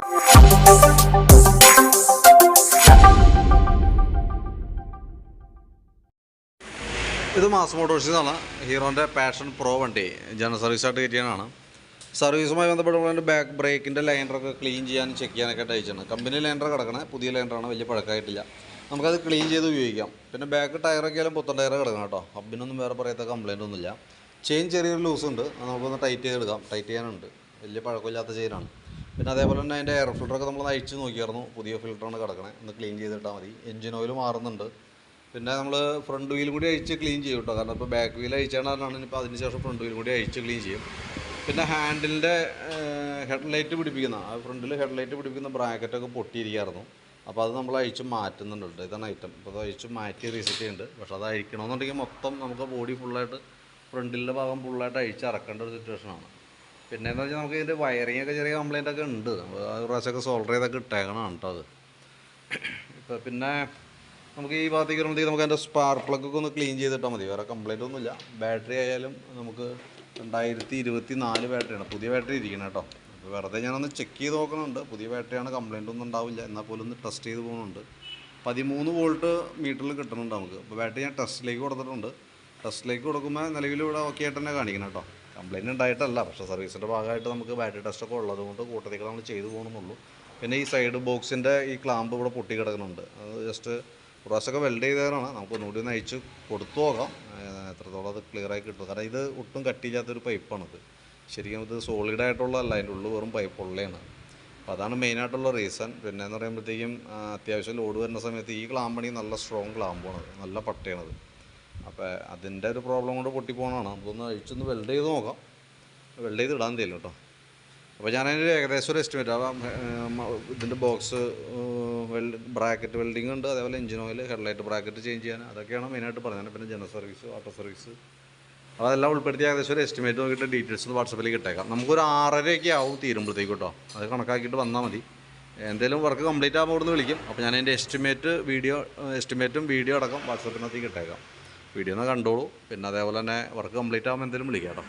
ഇത് മാസ് മോട്ടോഴ്സിൽ നിന്നാണ് ഹീറോൻ്റെ passion pro വണ്ടി ജനറൽ സർവീസായിട്ട് കയറ്റിയാണ്. സർവീസുമായി ബന്ധപ്പെട്ട് ബാക്ക് ബ്രേക്കിൻ്റെ ലൈനറൊക്കെ ക്ലീൻ ചെയ്യാനും ചെക്ക് ചെയ്യാനൊക്കെ അയച്ചാണ്. കമ്പനി ലൈനർ കിടക്കണേ, പുതിയ ലൈനറാണ്, വലിയ പഴക്കമായിട്ടില്ല. നമുക്കത് ക്ലീൻ ചെയ്ത് ഉപയോഗിക്കാം. പിന്നെ ബാക്ക് ടയറൊക്കെ ആയാലും പുത്തൻ ടയർ കിടക്കണം കേട്ടോ. ഹബിനൊന്നും വേറെ പറയത്ത കംപ്ലയിൻ്റ് ഒന്നുമില്ല. ചെയിൻ ചെറിയൊരു ലൂസ് ഉണ്ട്, നമുക്കൊന്ന് ടൈറ്റ് ചെയ്തെടുക്കാം. ടൈറ്റ് ചെയ്യാനുണ്ട്, വലിയ പഴക്കമില്ലാത്ത ചെയിനാണ്. പിന്നെ അതേപോലെ തന്നെ അതിൻ്റെ എയർ ഫിൽറ്ററൊക്കെ നമ്മൾ അയച്ച് നോക്കിയായിരുന്നു. പുതിയ ഫിൽറ്ററാണ് കിടക്കണേ, ഒന്ന് ക്ലീൻ ചെയ്തിട്ടാൽ മതി. എൻജിൻ ഓയിൽ മാറുന്നുണ്ട്. പിന്നെ നമ്മൾ ഫ്രണ്ട് വീൽ കൂടി അഴിച്ച് ക്ലീൻ ചെയ്യും കേട്ടോ. കാരണം ഇപ്പോൾ ബാക്ക് വീൽ അഴിച്ചാണ് ഇപ്പോൾ അതിന് ശേഷം ഫ്രണ്ട് വീൽ കൂടി അഴിച്ച് ക്ലീൻ ചെയ്യും. പിന്നെ ഹാൻഡിലിൻ്റെ ഹെഡ്ലൈറ്റ് പിടിപ്പിക്കുന്ന ഫ്രണ്ടിൽ ഹെഡ്ലൈറ്റ് പിടിപ്പിക്കുന്ന ബ്രാക്കറ്റൊക്കെ പൊട്ടിയിരിക്കുകയായിരുന്നു. അപ്പോൾ അത് നമ്മൾ അഴിച്ച് മാറ്റുന്നുണ്ട്. ഇതാണ് ഐറ്റം. അപ്പോൾ അത് അഴിച്ച് മാറ്റി റീസെറ്റ് ചെയ്യുന്നുണ്ട്. പക്ഷേ അത് അഴിക്കണമെന്നുണ്ടെങ്കിൽ മൊത്തം നമുക്ക് ബോഡി ഫുള്ളായിട്ട് ഫ്രണ്ടിലെ ഭാഗം ഫുള്ളായിട്ട് അഴിച്ച് ഇറക്കേണ്ട ഒരു സിറ്റുവേഷനാണ്. പിന്നെ എന്താ വെച്ചാൽ നമുക്ക് ഇതിൻ്റെ വയറിങ്ങൊക്കെ ചെറിയ കംപ്ലയിൻ്റൊക്കെ ഉണ്ട്. അത് പ്രാവശ്യമൊക്കെ സോൾഡർ ചെയ്തൊക്കെ ഇട്ടേക്കണമാണ് കേട്ടോ അത്. ഇപ്പോൾ പിന്നെ നമുക്ക് ഈ ഭാഗത്തേക്ക് വരുമ്പോഴത്തേക്ക് നമുക്ക് അതിൻ്റെ സ്പാർക്ക് പ്ലഗൊക്കെ ഒന്ന് ക്ലീൻ ചെയ്തിട്ടാൽ മതി. വേറെ കംപ്ലയിൻ്റ് ഒന്നുമില്ല. ബാറ്ററി ആയാലും നമുക്ക് 2024 ബാറ്ററിയാണ്, പുതിയ ബാറ്ററി ഇരിക്കണം കേട്ടോ. അപ്പോൾ വെറുതെ ഞാനൊന്ന് ചെക്ക് ചെയ്ത് നോക്കണുണ്ട്. പുതിയ ബാറ്ററിയാണ്, കംപ്ലയിൻ്റ് ഒന്നും ഉണ്ടാവില്ല. എന്നാൽ പോലും ഒന്ന് ടെസ്റ്റ് ചെയ്ത് പോകുന്നുണ്ട്. 13 വോൾട്ട് മീറ്ററിൽ കിട്ടുന്നുണ്ട് നമുക്ക്. അപ്പോൾ ബാറ്ററി ഞാൻ ടെസ്റ്റിലേക്ക് കൊടുത്തിട്ടുണ്ട്. ടെസ്റ്റിലേക്ക് കൊടുക്കുമ്പോൾ നിലവിൽ ഇവിടെ ഓക്കെ ആയിട്ട് തന്നെ കാണിക്കണം കേട്ടോ. കംപ്ലയിൻ്റ് ഉണ്ടായിട്ടല്ല, പക്ഷേ സർവീസിൻ്റെ ഭാഗമായിട്ട് നമുക്ക് ബാറ്ററി ടെസ്റ്റൊക്കെ ഉള്ളത് കൊണ്ട് കൂട്ടത്തേക്ക് നമ്മൾ ചെയ്തു പോകണമെന്നുള്ളൂ. പിന്നെ ഈ സൈഡ് ബോക്സിൻ്റെ ഈ ക്ലാമ്പ് ഇവിടെ പൊട്ടി കിടക്കുന്നുണ്ട്. അത് ജസ്റ്റ് പ്രാവശ്യമൊക്കെ വെൽഡ് ചെയ്തതാണ്. നമുക്ക് ഒന്നുകൂടി ഒന്ന് അയച്ച് കൊടുത്തു നോക്കാം എത്രത്തോളം അത് ക്ലിയറായി കിട്ടും. കാരണം ഇത് ഒട്ടും കട്ടിയില്ലാത്തൊരു പൈപ്പാണിത്. ശരിക്കും ഇത് സോളിഡായിട്ടുള്ളതല്ല, അതിൻ്റെ ഉള്ളിൽ വെറും പൈപ്പ് ഉള്ളതാണ്. അപ്പോൾ അതാണ് മെയിനായിട്ടുള്ള റീസൺ. പിന്നെ എന്ന് പറയുമ്പോഴത്തേക്കും അത്യാവശ്യം ലോഡ് വരുന്ന സമയത്ത് ഈ ക്ലാമ്പാണെങ്കിൽ നല്ല സ്ട്രോങ് ക്ലാമ്പാണത്, നല്ല പട്ടയാണത്. അപ്പോൾ അതിൻ്റെ ഒരു പ്രോബ്ലം കൊണ്ട് പൊട്ടിപ്പോകണതാണ്. നമുക്കൊന്ന് അഴിച്ചൊന്ന് വെൽഡ് ചെയ്ത് നോക്കാം. വെൽഡ് ചെയ്ത് ഇടാൻ തരും കേട്ടോ. അപ്പോൾ ഞാനതിൻ്റെ ഏകദേശം ഒരു എസ്റ്റിമേറ്റ് ഇതിൻ്റെ ബോക്സ് ബ്രാക്കറ്റ് വെൽഡിങ് ഉണ്ട്, അതേപോലെ engine oil, headlight bracket change ചെയ്യാൻ, അതൊക്കെയാണ് മെയിനായിട്ട് പറഞ്ഞത്. പിന്നെ ജനറൽ സർവീസ്, ഓട്ടോ സർവീസ്, അതെല്ലാം ഉൾപ്പെടുത്തി ഏകദേശം ഒരു എസ്റ്റിമേറ്റ് നോക്കിയിട്ട് ഡീറ്റെയിൽസ് വാട്സപ്പിലേക്ക് ഇട്ടേക്കാം. നമുക്കൊരു 6:30 ആവും തീരുമ്പോഴത്തേക്കും കേട്ടോ. അത് കണക്കാക്കിയിട്ട് വന്നാൽ മതി. എന്തെങ്കിലും വർക്ക് കംപ്ലീറ്റ് ആകുമ്പോൾ അവിടെ നിന്ന് വിളിക്കും. അപ്പോൾ ഞാൻ അതിൻ്റെ എസ്റ്റിമേറ്റും വീഡിയോ അടക്കം വാട്സപ്പിനകത്തേക്ക് ഇട്ടേക്കാം. വീഡിയോ ഒന്ന് കണ്ടോളൂ. പിന്നെ അതേപോലെ തന്നെ വർക്ക് കംപ്ലീറ്റ് ആകുമ്പോൾ എന്തെങ്കിലും വിളിക്കാം കേട്ടോ.